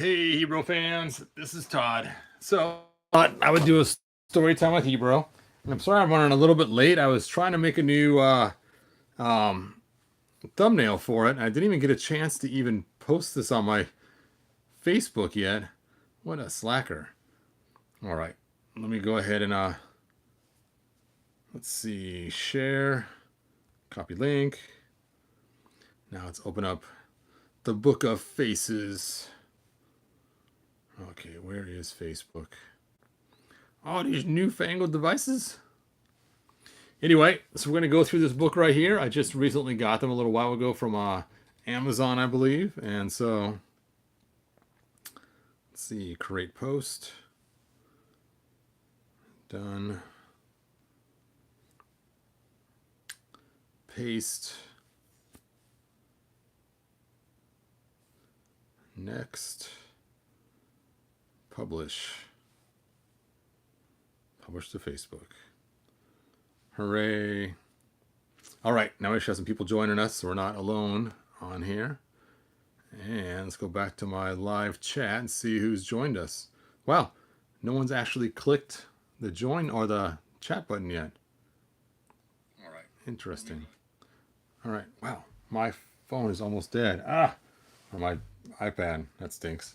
Hey, Hebrew fans, this is Todd. So, I would do a story time with Hebrew, and I'm sorry I'm running a little bit late. I was trying to make a new um, thumbnail for it, and I didn't even get a chance to even post this on my Facebook yet. What a slacker. All right, let me go ahead and let's see, share, copy link. Now let's open up the Book of Faces. Okay, where is Facebook? All these newfangled devices. Anyway, so we're going to go through this book right here. I just recently got them a little while ago from Amazon, I believe. And so, let's see, create post. Done. Paste. Next. Publish. Publish to Facebook. Hooray. All right, now we should have some people joining us, so we're not alone on here. And let's go back to my live chat and see who's joined us. Wow, no one's actually clicked the join or the chat button yet. All right, interesting. All right, wow, my phone is almost dead. Or my iPad, that stinks.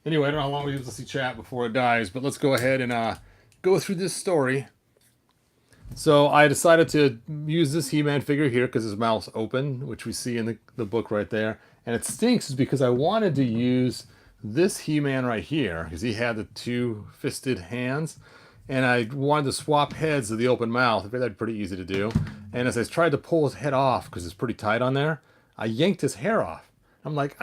Anyway, I don't know how long we use to see chat before it dies, but let's go ahead and go through this story. So I decided to use this He-Man figure here because his mouth's open, which we see in the book right there. And it stinks is because I wanted to use this He-Man right here because he had the two-fisted hands. And I wanted to swap heads of the open mouth. I figured that'd be pretty easy to do. And as I tried to pull his head off because it's pretty tight on there, I yanked his hair off. I'm like,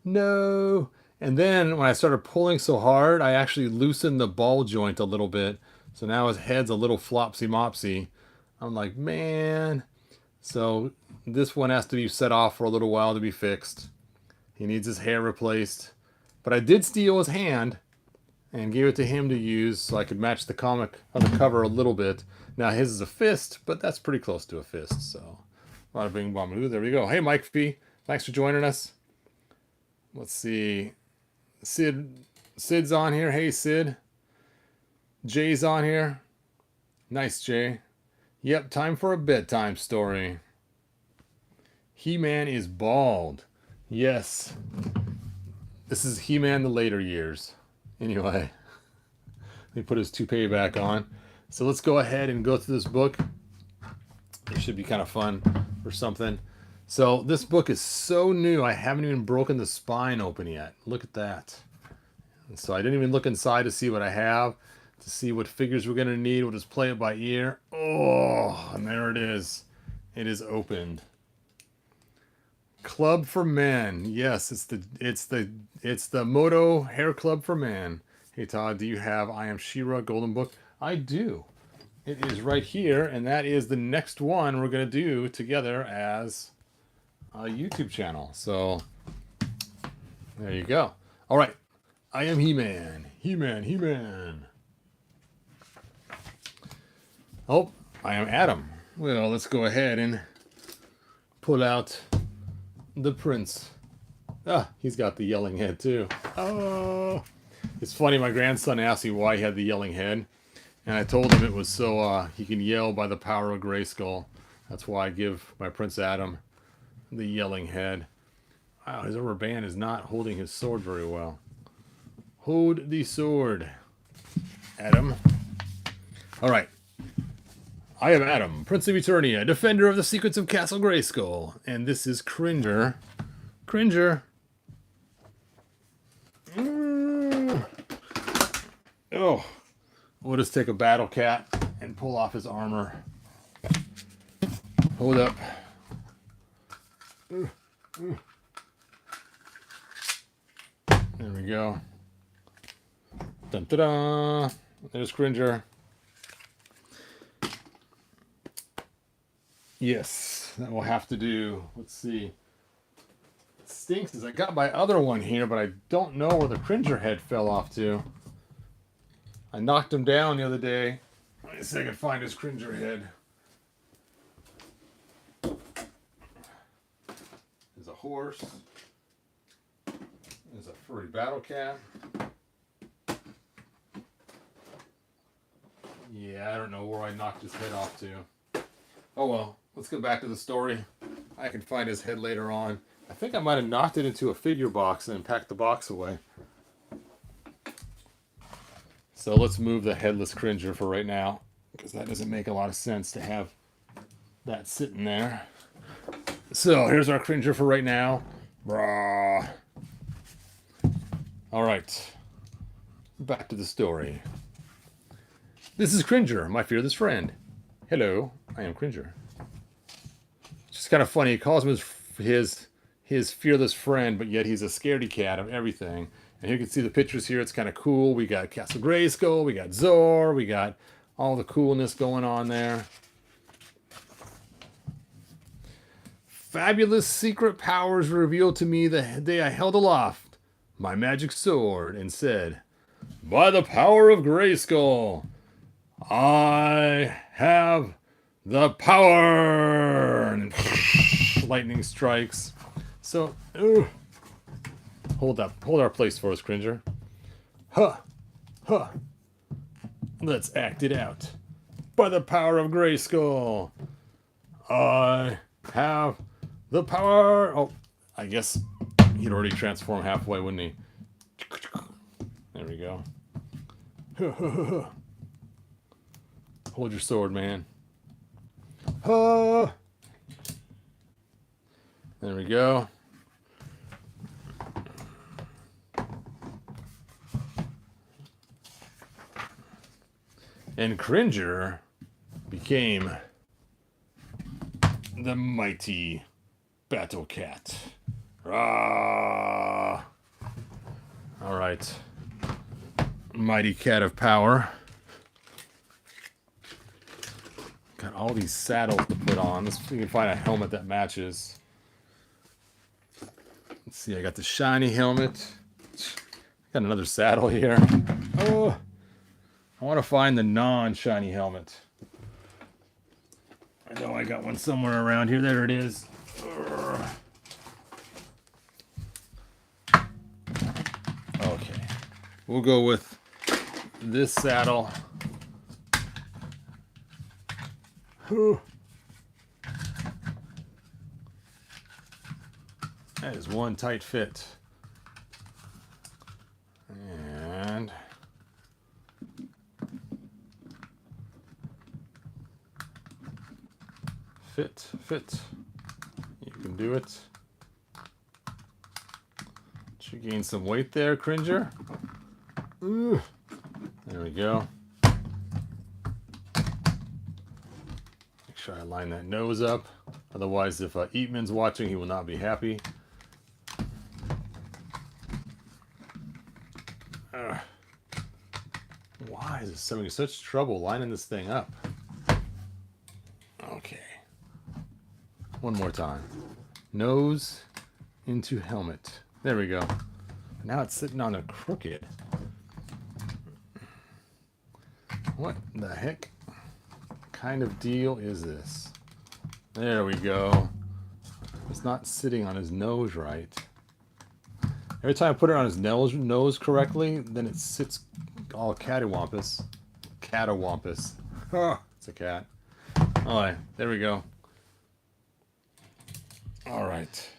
no. And then when I started pulling so hard, I actually loosened the ball joint a little bit. So now his head's a little flopsy mopsy. I'm like, man. So this one has to be set off for a little while to be fixed. He needs his hair replaced. But I did steal his hand and gave it to him to use so I could match the comic on the cover a little bit. Now his is a fist, but that's pretty close to a fist. So bada bing bong. There we go. Hey, Mike Fee. Thanks for joining us. Let's see. Sid's on here. Hey, Sid. Jay's on here. Nice, Jay. Yep, time for a bedtime story. He-Man is bald. Yes. This is He-Man the later years. Anyway, let me put his toupee back on. So let's go ahead and go through this book. It should be kind of fun or something. So this book is so new, I haven't even broken the spine open yet. Look at that. And so I didn't even look inside to see what I have, to see what figures we're going to need. We'll just play it by ear. Oh, and there it is. It is opened. Club for Men. Yes, it's the Moto Hair Club for Men. Hey Todd, do you have I Am She-Ra Golden Book? I do. It is right here, and that is the next one we're going to do together as a YouTube channel. So there you go. All right. I am He-Man. He-Man, He-Man. Oh, I am Adam. Well, let's go ahead and pull out the prince. He's got the yelling head too. Oh, it's funny. My grandson asked me why he had the yelling head, and I told him it was so he can yell by the power of Grayskull. That's why I give my Prince Adam the yelling head. Wow, his rubber band is not holding his sword very well. Hold the sword, Adam. All right. I am Adam, Prince of Eternia, defender of the secrets of Castle Grayskull, and this is Cringer. Cringer. Oh, we'll just take a battle cat and pull off his armor. Hold up. There we go. Dun da da. There's Cringer. Yes, that will have to do. Let's see. It stinks is I got my other one here, but I don't know where the Cringer head fell off to. I knocked him down the other day. Let me see if I can find his Cringer head. There's a horse. There's a furry battle cat. Yeah, I don't know where I knocked his head off to. Oh well, let's go back to the story. I can find his head later on. I think I might have knocked it into a figure box and packed the box away. So let's move the headless Cringer for right now, because that doesn't make a lot of sense to have that sitting there. So here's our Cringer for right now. Brah. All right, back to the story. This is Cringer, my fearless friend. Hello, I am Cringer. It's just kind of funny. He calls him his fearless friend, but yet he's a scaredy cat of everything. And you can see the pictures here. It's kind of cool. We got Castle Grayskull, we got Zor, we got all the coolness going on there. Fabulous secret powers revealed to me the day I held aloft my magic sword and said, "By the power of Grayskull, I have the power!" And lightning strikes. So, hold our place for us, Cringer. Huh, huh. Let's act it out. By the power of Grayskull, I have the power. Oh, I guess he'd already transformed halfway, wouldn't he? There we go. Hold your sword, man. There we go. And Cringer became the mighty battle cat. Rah! All right. Mighty cat of power. Got all these saddles to put on. Let's see if we can find a helmet that matches. Let's see, I got the shiny helmet. Got another saddle here. Oh, I want to find the non-shiny helmet. I know I got one somewhere around here. There it is. Okay. We'll go with this saddle. That is one tight fit. And fit. You can do it. Should gain some weight there, Cringer. Ooh. There we go. Make sure I line that nose up. Otherwise, if Eatman's watching, he will not be happy. Why is this having such trouble lining this thing up? Okay. One more time. Nose into helmet. There we go. Now it's sitting on a crooked. What the heck kind of deal is this? There we go. It's not sitting on his nose right. Every time I put it on his nose correctly, then it sits all cattywampus. Catawampus. It's a cat. All right, there we go. All right.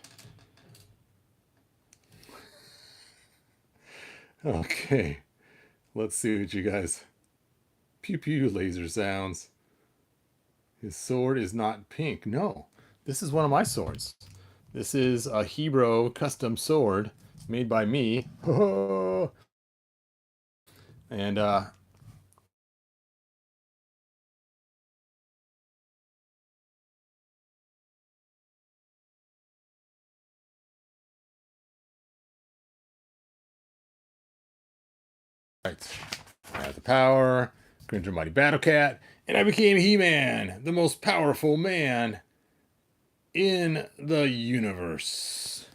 Okay. Let's see what you guys... Pew pew laser sounds. His sword is not pink. No, this is one of my swords. This is a Hebrew custom sword made by me. And right. I have the power. Cringer Mighty Battle Cat. And I became He-Man, the most powerful man in the universe.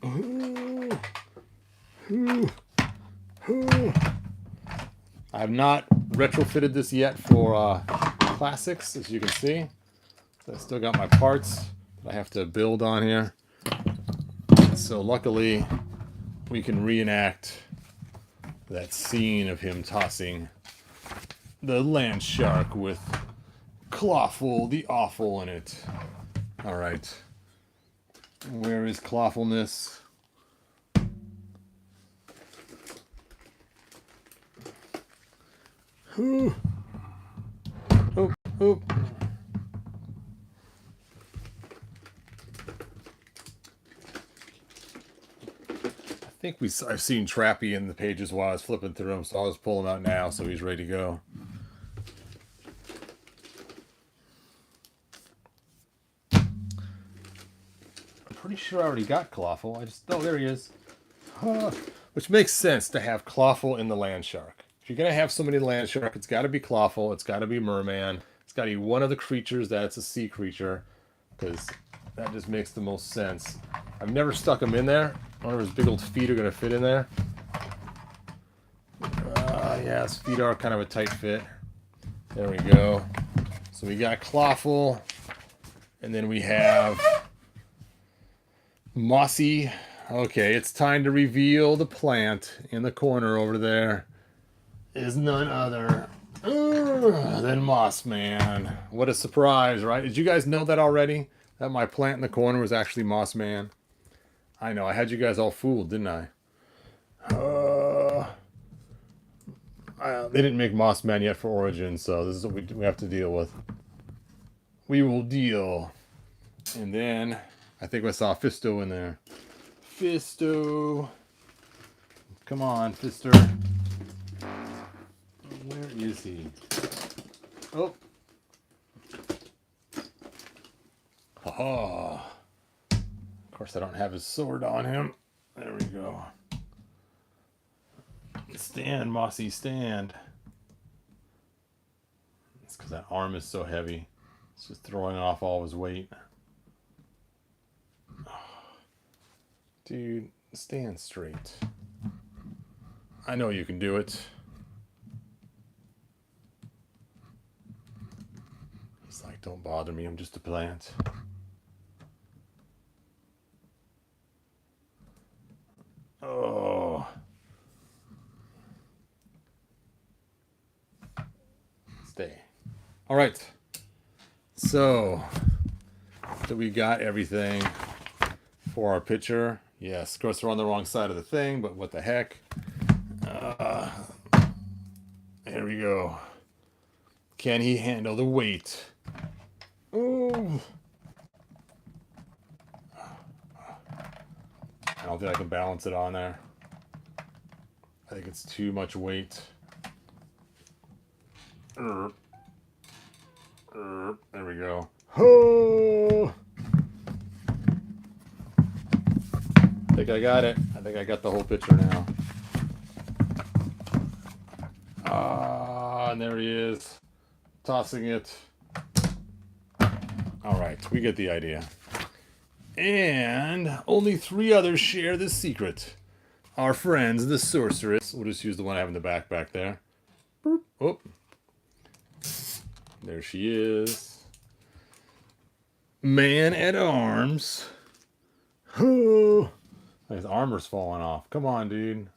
I have not retrofitted this yet for classics, as you can see. I still got my parts that I have to build on here. So luckily, we can reenact that scene of him tossing the land shark with Clawful the Awful in it. All right. Where is Clawfulness? Ooh. Oop, oop. I think I've seen Trappy in the pages while I was flipping through them, so I'll just pull him out now so he's ready to go. I'm pretty sure I already got Clawful. Oh, there he is. Which makes sense to have Clawful in the land shark. If you're gonna have somebody in the land shark, it's got to be Clawful. It's got to be Merman. It's got to be one of the creatures that's a sea creature, because that just makes the most sense. I've never stuck him in there. I wonder if his big old feet are going to fit in there. Yeah, his feet are kind of a tight fit. There we go. So we got Clawful. And then we have Mossy. Okay, it's time to reveal the plant in the corner over there. Is none other than Mossman. What a surprise, right? Did you guys know that already? That my plant in the corner was actually Mossman? I know, I had you guys all fooled, didn't I? They didn't make Mossman yet for Origin, so this is what we have to deal with. We will deal. And then, I think I saw Fisto in there. Fisto. Come on, Fister. Where is he? Oh. Oh. Of course, I don't have his sword on him. There we go. Stand, Mossy, stand. It's because that arm is so heavy. It's just throwing off all of his weight. Dude, stand straight. I know you can do it. He's like, don't bother me, I'm just a plant. Oh. Stay. All right. So, we got everything for our picture. Yes, of course we're on the wrong side of the thing, but what the heck. There we go. Can he handle the weight? Ooh. I don't think I can balance it on there. I think it's too much weight. There we go. Oh! I think I got it. I think I got the whole picture now. And there he is. Tossing it. Alright, we get the idea. And only 3 others share this secret. Our friends, the Sorceress. We'll just use the one I have in the back there. Boop. Oh. There she is. Man at Arms. Oh. His armor's falling off. Come on, dude.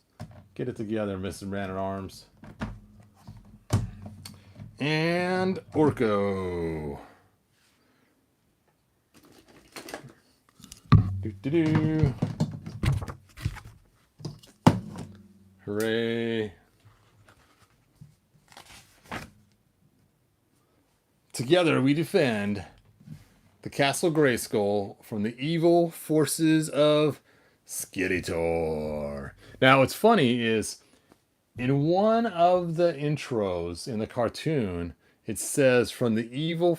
Get it together, Mr. Man at Arms. And Orko. Do-do-do. Hooray. Together we defend the Castle Grayskull from the evil forces of Skeletor. Now, what's funny is in one of the intros in the cartoon, it says from the evil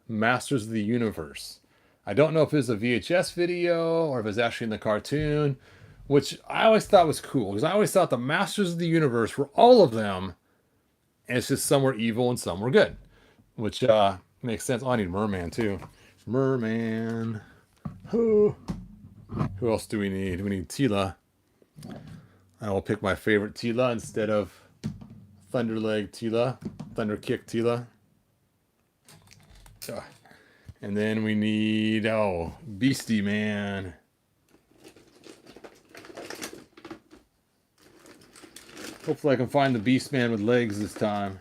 Masters of the Universe. I don't know if it's a VHS video or if it's actually in the cartoon, which I always thought was cool because I always thought the Masters of the Universe were all of them, and it's just some were evil and some were good, which makes sense. Oh, I need Merman too. Merman. Who else do we need? We need Tila. I will pick my favorite Tila instead of Thunderleg Tila. Thunderkick Tila. And then we need, Beastie Man. Hopefully I can find the Beast Man with legs this time.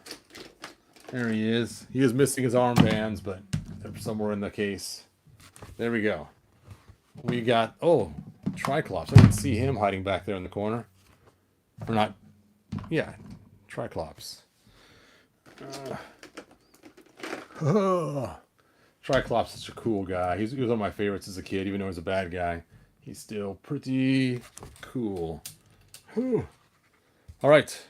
There he is. He is missing his armbands, but they're somewhere in the case. There we go. We got, oh, Triclops. I didn't see him hiding back there in the corner. Or not, yeah, Triclops. Triclops is such a cool guy. He was one of my favorites as a kid, even though he's a bad guy. He's still pretty cool. Whew. All right.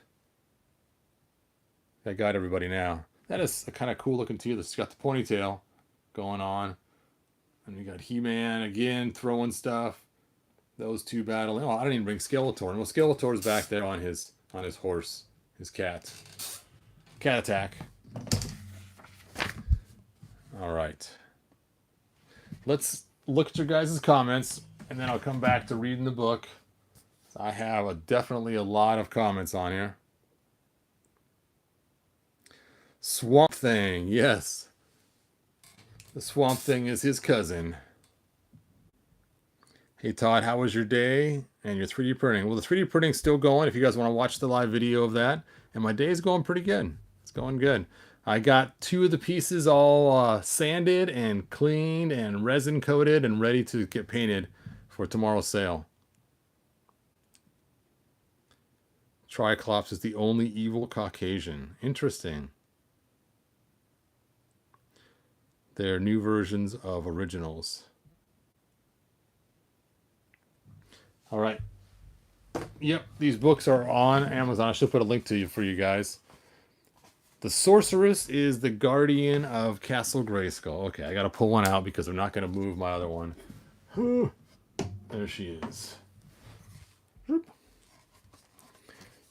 I got everybody now. That is a kind of cool looking teal. It's got the ponytail going on. And we got He-Man again throwing stuff. Those two battling. Oh, I didn't even bring Skeletor. Well, Skeletor's back there on his horse, his cat. Cat attack. All right. Let's look at your guys' comments, and then I'll come back to reading the book. I have definitely a lot of comments on here. Swamp Thing, yes. The Swamp Thing is his cousin. Hey Todd, how was your day and your 3D printing? Well, the 3D printing's still going if you guys want to watch the live video of that. And my day is going pretty good. It's going good. I got 2 of the pieces all sanded and cleaned and resin coated and ready to get painted for tomorrow's sale. Triclops is the only evil Caucasian. Interesting. They're new versions of originals. All right. Yep, these books are on Amazon. I should put a link to you for you guys. The Sorceress is the guardian of Castle Grayskull. Okay, I got to pull one out because I'm not going to move my other one. There she is.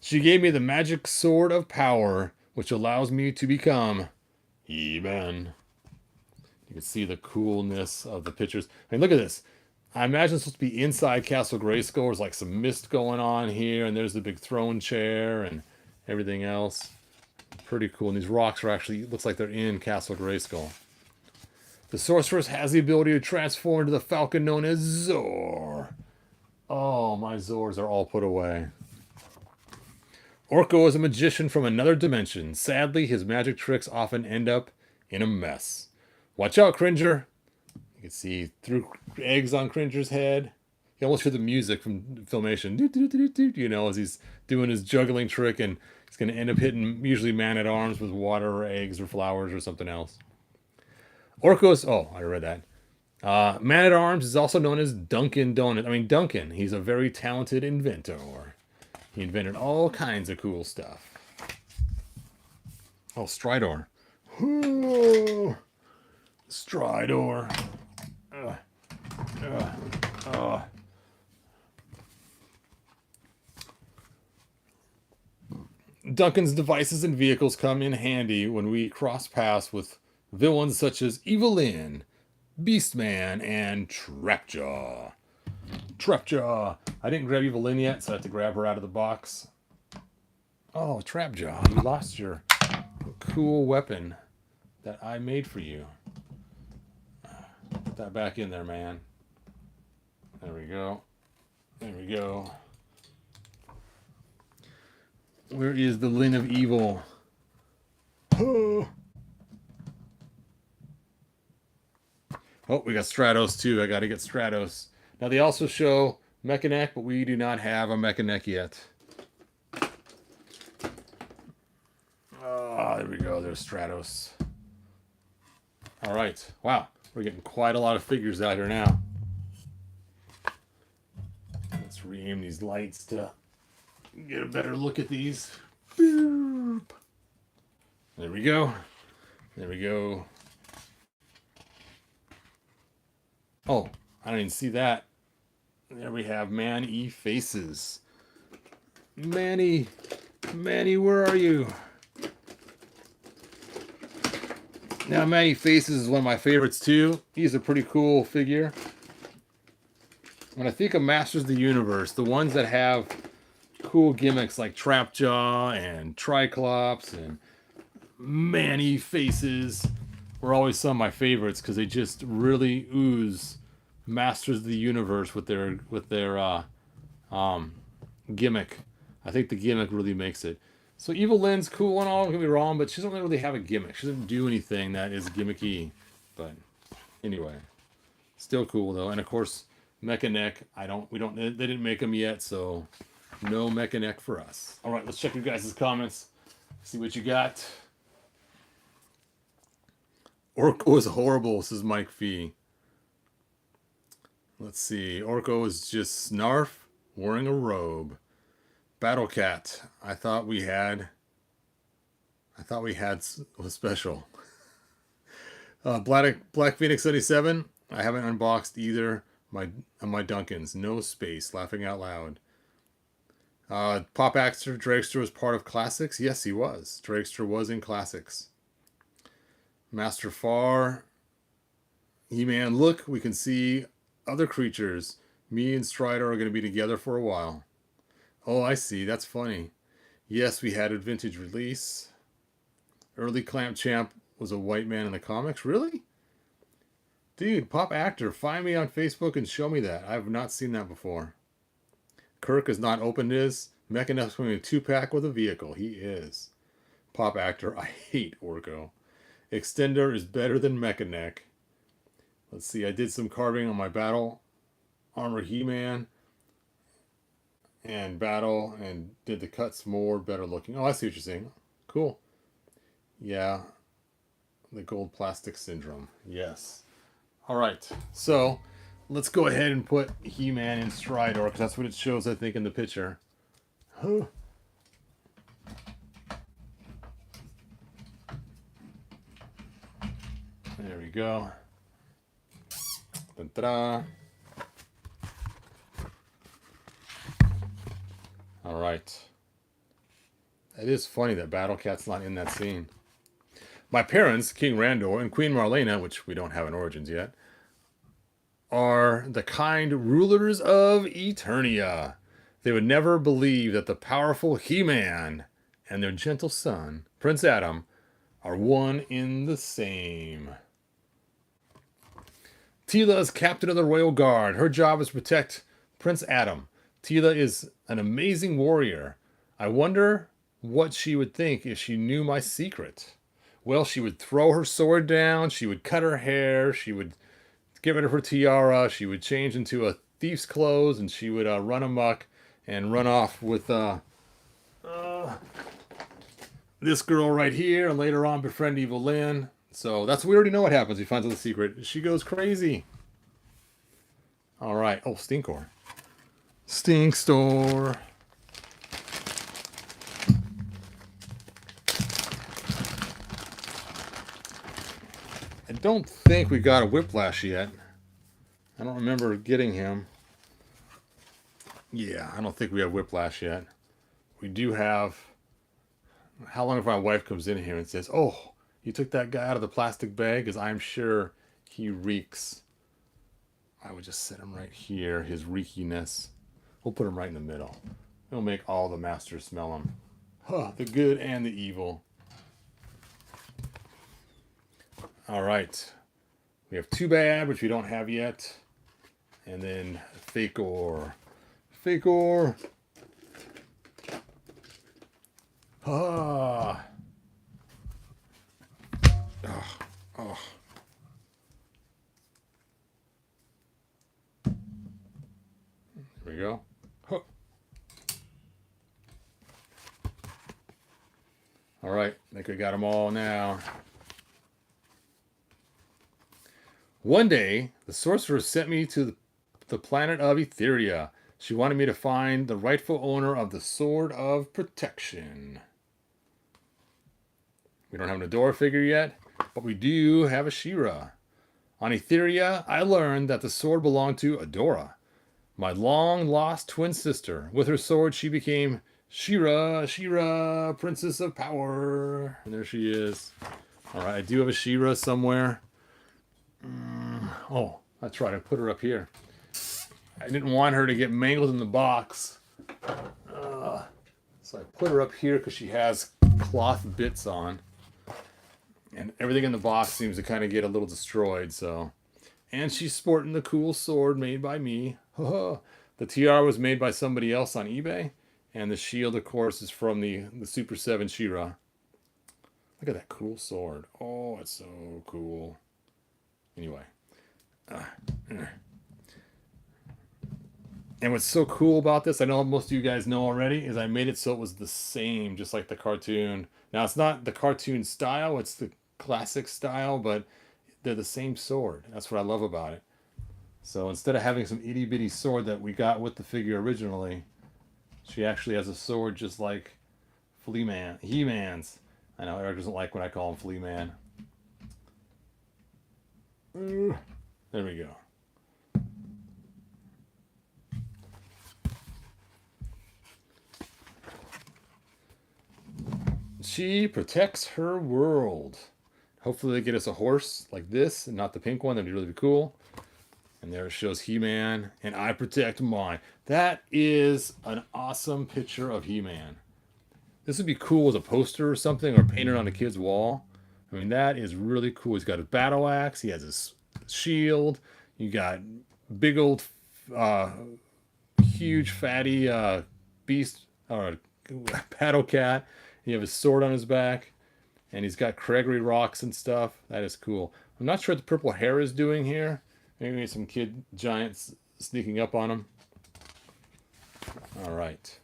She gave me the magic sword of power, which allows me to become He-Man. You can see the coolness of the pictures. I mean, look at this. I imagine it's supposed to be inside Castle Grayskull. There's like some mist going on here, and there's the big throne chair and everything else. Pretty cool. And these rocks are actually, looks like they're in Castle Grayskull. The Sorceress has the ability to transform into the falcon known as Zor. Oh, my Zors are all put away. Orko is a magician from another dimension. Sadly, his magic tricks often end up in a mess. Watch out, Cringer. You can see through eggs on Cringer's head. You almost hear the music from Filmation. You know, as he's doing his juggling trick, and he's going to end up hitting usually Man-at-Arms with water or eggs or flowers or something else. Orko's, oh, I read that. Man-at-Arms is also known as Dunkin' Donut. I mean, Duncan, he's a very talented inventor. He invented all kinds of cool stuff. Oh, Stridor. Ooh, Stridor. Duncan's devices and vehicles come in handy when we cross paths with villains such as Evelyn, Beastman, and Trapjaw. Trapjaw. I didn't grab Evelyn yet, so I have to grab her out of the box. Oh, Trapjaw, you lost your cool weapon that I made for you. Put that back in there, man. There we go. There we go. Where is the Lin of Evil? Oh, we got Stratos too. I got to get Stratos. Now they also show Mechanic, but we do not have a Mechanic yet. Oh, there we go. There's Stratos. All right. Wow. We're getting quite a lot of figures out here now. Let's re-aim these lights to get a better look at these. Boop. There we go. There we go. Oh, I didn't even see that. There we have Man-E Faces. Manny, where are you? Now, Man-E Faces is one of my favorites too. He's a pretty cool figure. When I think of Masters of the Universe, the ones that have cool gimmicks like Trapjaw and Triclops and Man-E Faces were always some of my favorites because they just really ooze Masters of the Universe with their gimmick I think the gimmick really makes it. So Evil Lynn's cool and all, don't get me wrong, but she doesn't really have a gimmick. She doesn't do anything that is gimmicky. But anyway, still cool though. And of course, Mecha Neck. They didn't make them yet, so no Mecha Neck for us. All right, let's check your guys' comments. See what you got. Orko is horrible, says Mike Fee. Let's see. Orko is just Snarf wearing a robe. Battle Cat. I thought we had a special. Black Phoenix 77. I haven't unboxed either. My Duncans. No space. Laughing out loud. Pop Actor Dragster was part of Classics. Yes, he was. Dragster was in Classics. Master Far. He-Man. Look, we can see other creatures. Me and Strider are going to be together for a while. Oh, I see. That's funny. Yes, we had a vintage release. Early Clamp Champ was a white man in the comics. Really? Dude, Pop Actor, find me on Facebook and show me that. I have not seen that before. Kirk has not opened his. Mechanus coming a 2-pack with a vehicle. He is. Pop Actor, I hate Orko. Extender is better than Mechaneck. Let's see, I did some carving on my Battle Armor He-Man and Battle and did the cuts more better looking. Oh, I see what you're saying. Cool. Yeah. The gold plastic syndrome. Yes. All right. So let's go ahead and put He-Man in Stridor because that's what it shows, I think, in the picture. Huh. There we go. Ta-da. All right. It is funny that Battle Cat's not in that scene. My parents, King Randor and Queen Marlena, which we don't have in Origins yet, are the kind rulers of Eternia. They would never believe that the powerful He-Man and their gentle son, Prince Adam, are one in the same. Tila is captain of the Royal Guard. Her job is to protect Prince Adam. Tila is an amazing warrior. I wonder what she would think if she knew my secret. Well, she would throw her sword down, she would cut her hair, she would get rid of her tiara, she would change into a thief's clothes, and she would run amok and run off with this girl right here, and later on befriend Evil Lynn. So that's, we already know what happens. He finds out the secret. She goes crazy. All right. Oh, Stinkor. Stink Store. I don't think we got a Whiplash yet. I don't remember getting him. Yeah, I don't think we have Whiplash yet. We do have... How long if my wife comes in here and says, oh, you took that guy out of the plastic bag? Because I'm sure he reeks. I would just set him right here, his reekiness. We'll put him right in the middle. It'll make all the masters smell him. Huh, the good and the evil. All right. We have Too Bad, which we don't have yet. And then Fakor. Fakor. Ah. Oh. Oh. There we go. Huh. All right. I think we got them all now. One day, the sorceress sent me to the planet of Etheria. She wanted me to find the rightful owner of the Sword of Protection. We don't have an Adora figure yet, but we do have a She-Ra. On Etheria, I learned that the sword belonged to Adora, my long-lost twin sister. With her sword, she became She-Ra, She-Ra, Princess of Power. And there she is. All right, I do have a She-Ra somewhere. Oh, that's right. I put her up here. I didn't want her to get mangled in the box. So I put her up here because she has cloth bits on. And everything in the box seems to kind of get a little destroyed. So, and she's sporting the cool sword made by me. The tiara was made by somebody else on eBay. And the shield, of course, is from the Super 7 She-Ra. Look at that cool sword. Oh, it's so cool. Anyway. Uh, and what's so cool about this, I know most of you guys know already, is I made it so it was the same, just like the cartoon. Now, it's not the cartoon style, it's the classic style, but they're the same sword. That's what I love about it. So instead of having some itty bitty sword that we got with the figure originally, she actually has a sword just like He-Man's. I know Eric doesn't like when I call him Flea Man. There we go. She protects her world. Hopefully they get us a horse like this and not the pink one. That'd be really cool. And there it shows He-Man, and I protect mine. That is an awesome picture of He-Man. This would be cool as a poster or something, or painted on a kid's wall. I mean, that is really cool. He's got a battle axe. He has his shield. You got big old, huge, fatty beast, or battle cat. You have his sword on his back, and he's got Gregory rocks and stuff. That is cool. I'm not sure what the purple hair is doing here. Maybe some kid giants sneaking up on him. All right.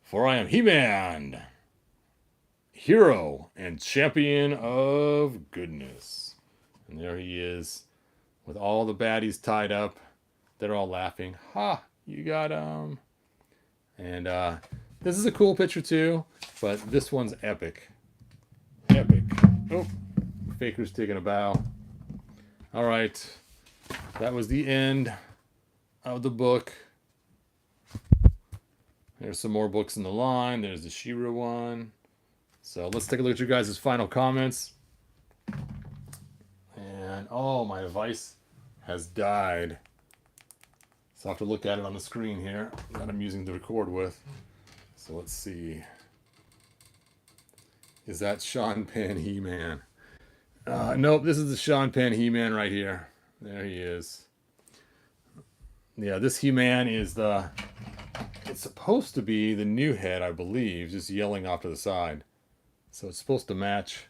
For I am He-Man, hero and champion of goodness. And there he is, with all the baddies tied up. They're all laughing. Ha! You got him. And this is a cool picture too, but this one's epic. Epic. Oh, Faker's taking a bow. All right. That was the end of the book. There's some more books in the line. There's the She-Ra one. So let's take a look at your guys' final comments. And oh, my device has died. So I'll have to look at it on the screen here that I'm using to record with. So let's see. Is that Sean Penn He-Man? Nope, this is the Sean Penn He-Man right here. There he is. Yeah, this He-Man is the... It's supposed to be the new head, I believe, just yelling off to the side. So it's supposed to match.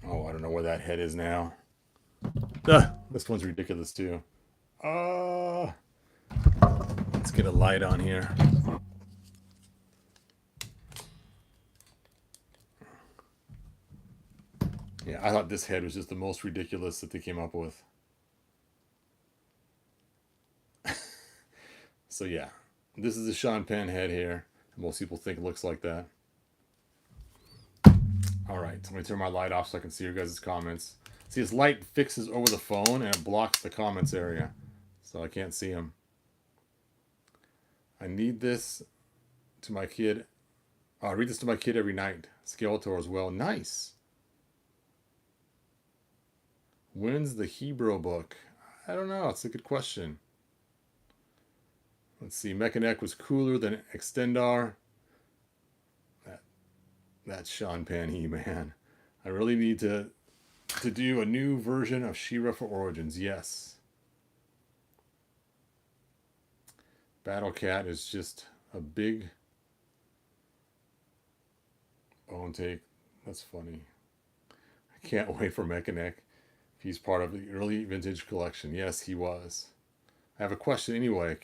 Oh, I don't know where that head is now. This one's ridiculous too. Let's get a light on here. Yeah, I thought this head was just the most ridiculous that they came up with. So yeah, this is the Sean Penn head here. Most people think it looks like that. All right, so I'm gonna turn my light off so I can see your guys' comments. See, this light fixes over the phone and it blocks the comments area, so I can't see them. I need this to my kid. I read this to my kid every night. Skeletor as well. Nice. When's the Hebrew book? I don't know. It's a good question. Let's see. Mechanic was cooler than Extendar. That's Sean Penn He-Man. I really need to do a new version of She-Ra for Origins. Yes. Battle Cat is just a big bone take. That's funny. I can't wait for Mechanic. He's part of the early vintage collection. Yes, he was. I have a question anyway.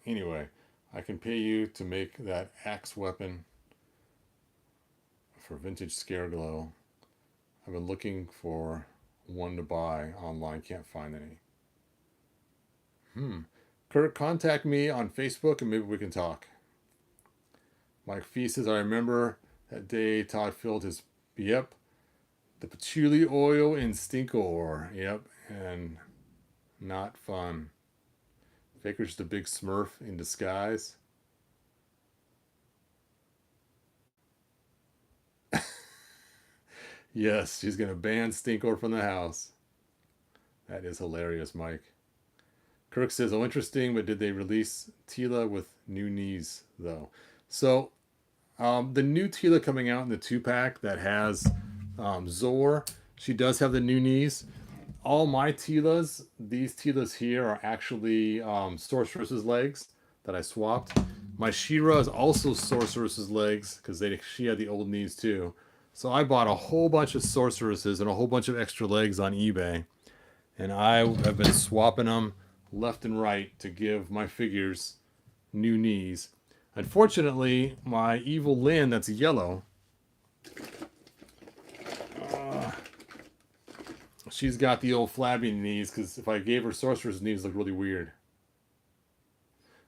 Anyway, I can pay you to make that axe weapon for vintage Scareglow. I've been looking for one to buy online. Can't find any. Kurt, contact me on Facebook and maybe we can talk. Mike Fee says, I remember that day Todd filled his... Yep. The patchouli oil in Stinkor. Yep. And not fun. Faker's just a big smurf in disguise. Yes, she's going to ban Stinkor from the house. That is hilarious, Mike. Kirk says, oh, interesting, but did they release Tila with new knees, though? So, the new Tila coming out in the 2-pack that has Zor, she does have the new knees. all my Tilas, these Tilas here are actually Sorceress's legs that I swapped. My Shira is also Sorceress's legs because she had the old knees too. So I bought a whole bunch of Sorceresses and a whole bunch of extra legs on eBay. And I have been swapping them left and right to give my figures new knees. Unfortunately, my evil Lynn that's yellow, she's got the old flabby knees because if I gave her Sorcerer's knees, look really weird.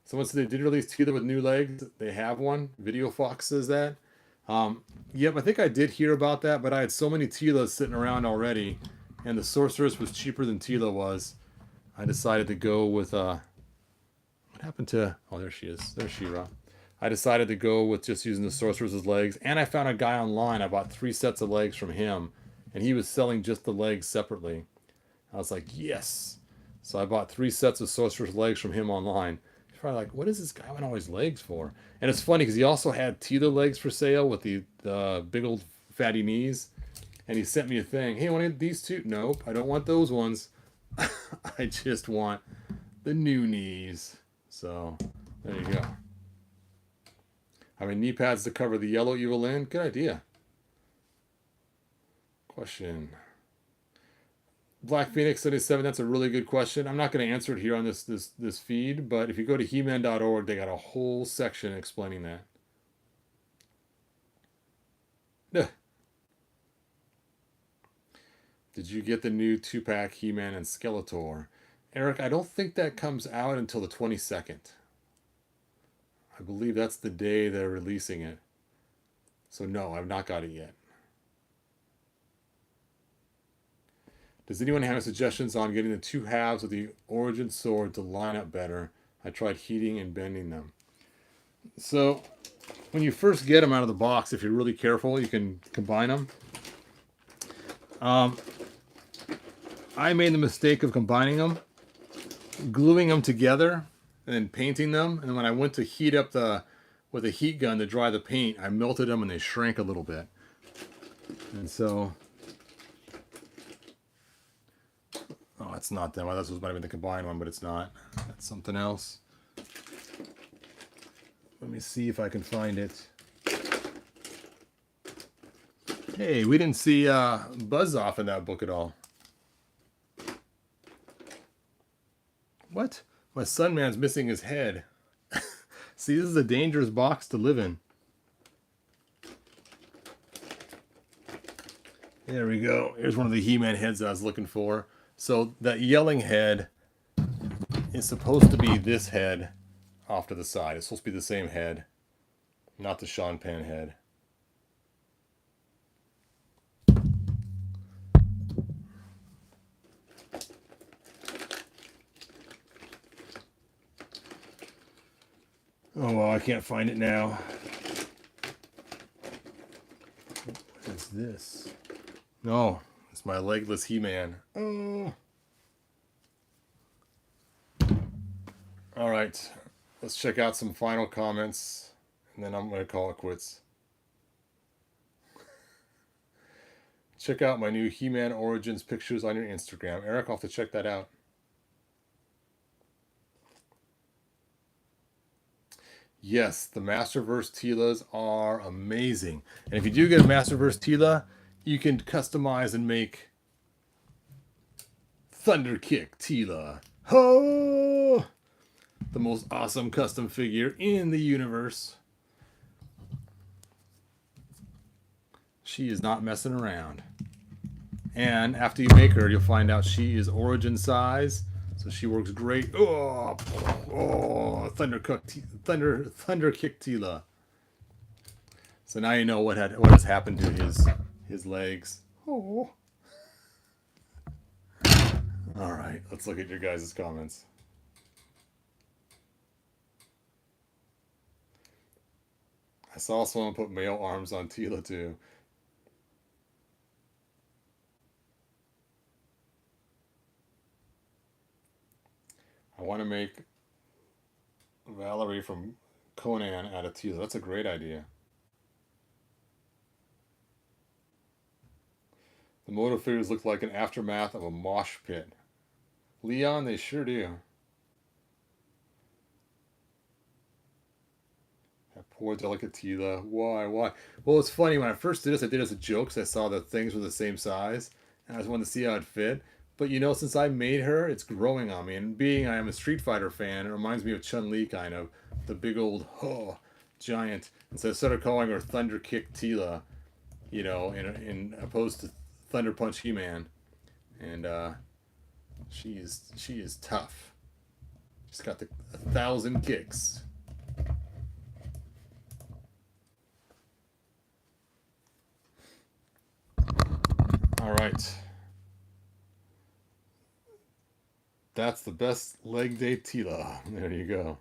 Someone said they did release Tila with new legs. They have one. Video Fox says that. Yep, I think I did hear about that, but I had so many Tilas sitting around already, and the Sorceress was cheaper than Tila was. I decided to go with what happened to? Oh, there she is. There's She-Ra. I decided to go with just using the Sorceress's legs, and I found a guy online. I bought 3 sets of legs from him, and he was selling just the legs separately. I was like, yes. So I bought 3 sets of Sorcerer's legs from him online. He's probably like, what is this guy want all his legs for? And it's funny because he also had Tila legs for sale with the big old fatty knees. And he sent me a thing. Hey, want these two? Nope, I don't want those ones. I just want the new knees. So there you go. I mean, knee pads to cover the yellow Evil Lynn. Good idea. Question. Black Phoenix 77, that's a really good question. I'm not going to answer it here on this feed, but if you go to heman.org, they got a whole section explaining that. Ugh. Did you get the new 2-pack He-Man and Skeletor? Eric, I don't think that comes out until the 22nd. I believe that's the day they're releasing it. So no, I've not got it yet. Does anyone have any suggestions on getting the 2 halves of the Origin sword to line up better? I tried heating and bending them. So when you first get them out of the box, if you're really careful, you can combine them. I made the mistake of combining them, gluing them together, and then painting them. And when I went to heat up with a heat gun to dry the paint, I melted them and they shrank a little bit. And so, oh, it's not them. This was might have been the combined one, but it's not. That's something else. Let me see if I can find it. Hey, we didn't see Buzz off in that book at all. What? My Sun Man's missing his head. See, this is a dangerous box to live in. There we go. Here's one of the He-Man heads I was looking for. So that yelling head is supposed to be this head off to the side. It's supposed to be the same head, not the Sean Penn head. Oh, well, I can't find it now. What is this? No, it's my legless He-Man. Oh. All right, let's check out some final comments, and then I'm going to call it quits. Check out my new He-Man Origins pictures on your Instagram. Eric, I'll have to check that out. Yes, the Masterverse Tilas are amazing. And if you do get a Masterverse Tila, you can customize and make Thunder Kick Tila. Ho! The most awesome custom figure in the universe. She is not messing around. And after you make her, you'll find out she is Origin size. So she works great. Oh, Thunder Kick Tila. So now you know what has happened to his legs. Oh. All right, let's look at your guys' comments. I saw someone put male arms on Tila too. I want to make Valerie from Conan out of Tila. That's a great idea. The Moto figures look like an aftermath of a mosh pit. Leon, they sure do. That poor delicate Tila. Why? Why? Well, it's funny. When I first did this, I did it as a joke because I saw the things were the same size. And I just wanted to see how it fit. But you know, since I made her, it's growing on me. And being I am a Street Fighter fan, it reminds me of Chun-Li kind of. The big old, giant. And so I started calling her Thunder Kick Tila, you know, in opposed to Thunder Punch He-Man. And she is tough. She's got the 1,000 kicks. All right. That's the best leg day Tila. There you go.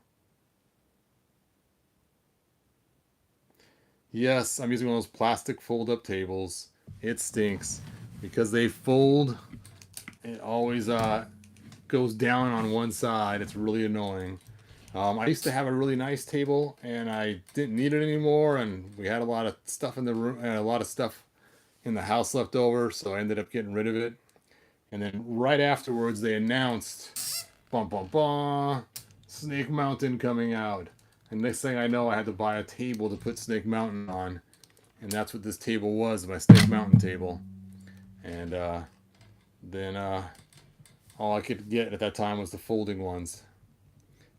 Yes, I'm using one of those plastic fold-up tables. It stinks because they fold. It always goes down on one side. It's really annoying. I used to have a really nice table, and I didn't need it anymore. And we had a lot of stuff in the room, and a lot of stuff in the house left over, so I ended up getting rid of it. And then right afterwards, they announced, bum bum bum, Snake Mountain coming out. And next thing I know, I had to buy a table to put Snake Mountain on, and that's what this table was, my Snake Mountain table. And then all I could get at that time was the folding ones.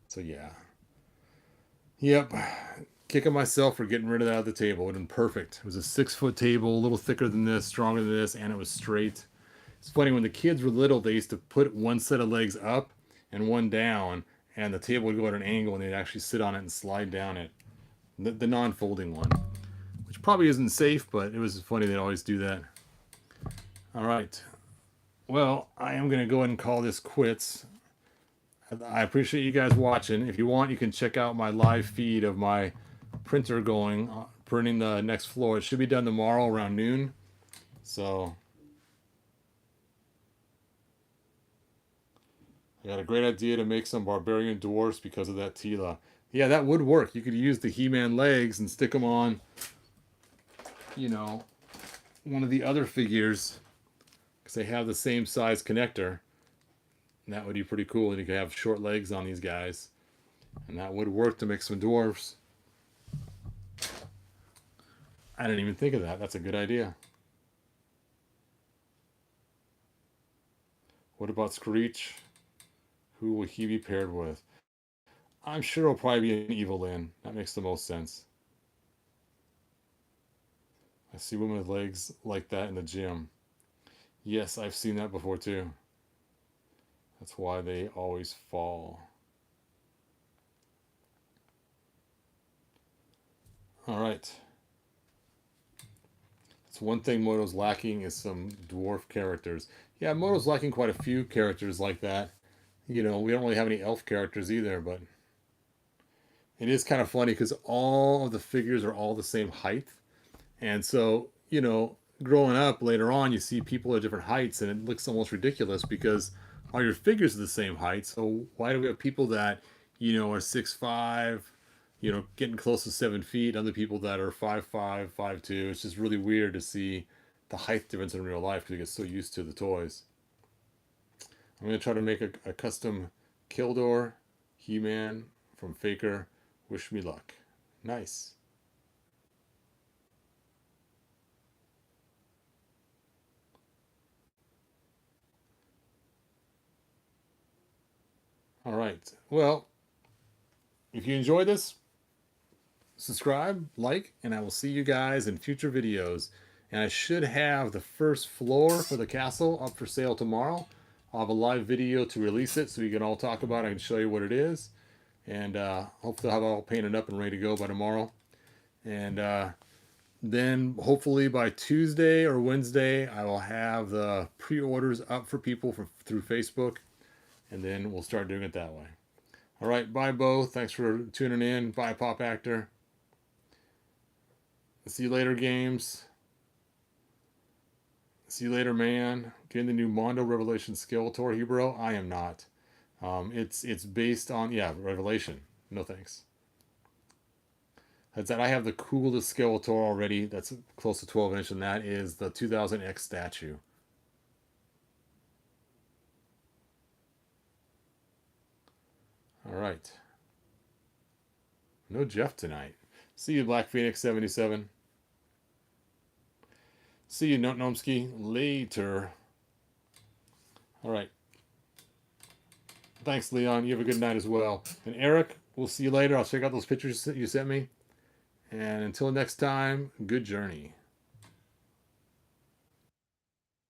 So yeah, yep, kicking myself for getting rid of that at the table. It would have been perfect. It was a 6-foot table, a little thicker than this, stronger than this, and it was straight. It's funny, when the kids were little, they used to put one set of legs up and one down, and the table would go at an angle, and they'd actually sit on it and slide down it. The non-folding one, which probably isn't safe, but it was funny they'd always do that. All right. Well, I am going to go ahead and call this quits. I appreciate you guys watching. If you want, you can check out my live feed of my printer going, printing the next floor. It should be done tomorrow around noon. So I got a great idea to make some barbarian dwarfs because of that Tila. Yeah, that would work. You could use the He-Man legs and stick them on, you know, one of the other figures because they have the same size connector. And that would be pretty cool. And you could have short legs on these guys. And that would work to make some dwarfs. I didn't even think of that. That's a good idea. What about Screech? Who will he be paired with? I'm sure it'll probably be an Evil Lyn. That makes the most sense. I see women with legs like that in the gym. Yes, I've seen that before too. That's why they always fall. All right. That's one thing Moto's lacking is some dwarf characters. Yeah, Moto's lacking quite a few characters like that. You know, we don't really have any elf characters either, but it is kind of funny because all of the figures are all the same height. And so, you know, growing up later on, you see people at different heights, and it looks almost ridiculous because all your figures are the same height. So why do we have people that, you know, are 6'5", you know, getting close to 7 feet, other people that are 5'5", 5'2"? It's just really weird to see the height difference in real life because you get so used to the toys. I'm going to try to make a custom Kildor He-Man from Faker. Wish me luck. Nice. All right. Well, if you enjoy this, subscribe, like, and I will see you guys in future videos. And I should have the first floor for the castle up for sale tomorrow. I'll have a live video to release it so you can all talk about it. I can show you what it is. And hopefully I'll have it all painted up and ready to go by tomorrow. And then hopefully by Tuesday or Wednesday, I will have the pre-orders up for people through Facebook. And then we'll start doing it that way. All right, bye, Bo. Thanks for tuning in. Bye, Pop Actor. See you later, games. See you later, man. Getting the new Mondo Revelation Skeletor Hebrew? I am not. It's based on, yeah, Revelation. No thanks. That's that. I have the coolest Skeletor already. That's close to 12 inch, and that is the 2000X statue. All right. No Jeff tonight. See you, Black Phoenix 77. See you, Notnomsky, later. All right. Thanks, Leon. You have a good night as well. And Eric, we'll see you later. I'll check out those pictures you sent me. And until next time, good journey.